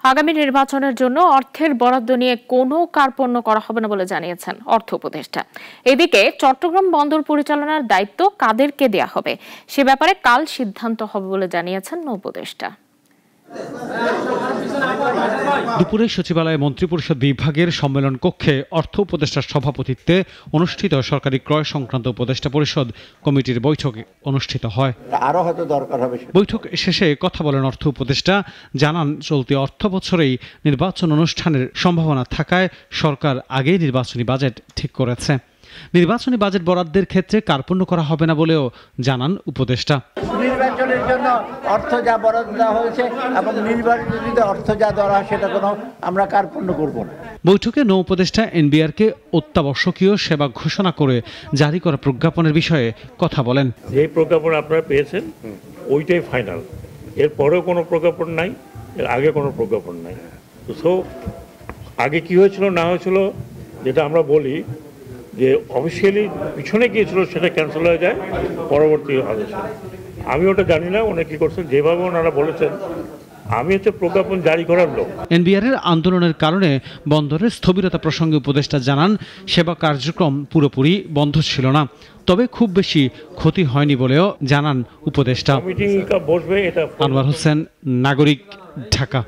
আগামী নির্বাচনের জন্য অর্থের বরাদ্দ নিয়ে কোনো কার্পণ্য করা হবে না বলে জানিয়েছেন অর্থ উপদেষ্টা। এদিকে চট্টগ্রাম বন্দর পরিচালনার দায়িত্ব কাদেরকে দেয়া হবে সে ব্যাপারে কাল সিদ্ধান্ত হবে বলে জানিয়েছেন উপদেষ্টা। দুপুরে সচিবালয়ে মন্ত্রিপরিষদ বিভাগের সম্মেলন কক্ষে অর্থ উপদেষ্টার সভাপতিত্বে অনুষ্ঠিত সরকারি ক্রয় সংক্রান্ত উপদেষ্টা পরিষদ কমিটির বৈঠক অনুষ্ঠিত হয়। আরো হয়তো দরকার হবে। বৈঠক শেষে কথা বলেন অর্থ উপদেষ্টা, জানান চলতি অর্থ বছরেই নির্বাচন অনুষ্ঠানের সম্ভাবনা থাকায় সরকার আগেই নির্বাচনী বাজেট ঠিক করেছে। নির্বাচনী বাজেট বরাদ্দের ক্ষেত্রে কার্পণ্য করা হবে না বলেও জানান উপদেষ্টা। নির্বাচনের জন্য অর্থ যা বরাদ্দ দেওয়া হয়েছে এবং নির্বাচনীতে অর্থ যা দেওয়া হয় সেটা কোনো আমরা কার্পণ্য করব না। বৈঠকে নৌ উপদেষ্টা এনবিআরকে অত্যাবশ্যকীয় সেবা ঘোষণা করে জারি করা প্রজ্ঞাপনের বিষয়ে কথা বলেন। যে প্রজ্ঞাপন আপনারা পেয়েছেন ওইটাই ফাইনাল, এর পরেও কোনো প্রজ্ঞাপন নাই, এর আগে কোনো প্রজ্ঞাপন নাই। তো আগে কি হয়েছিল না হয়েছিল যেটা আমরা বলি যে অফিসিয়ালি পিছনে গিয়েছিল সেটা ক্যান্সেল হয়ে যায় পরবর্তী আদেশে। আমি ওটা জানি না ওনারা কি করছেন, যেভাবে ওনারা বলেছেন আমি প্রজ্ঞাপন জারি করার লোক। এনবিআরের আন্দোলনের কারণে বন্দরের স্থবিরতা প্রসঙ্গে উপদেষ্টা জানান সেবা কার্যক্রম পুরোপুরি বন্ধ ছিল না, তবে খুব বেশি ক্ষতি হয়নি বলেও জানান উপদেষ্টা। মিটিং বসবে এটা। আনোয়ার হোসেন, নাগরিক, ঢাকা।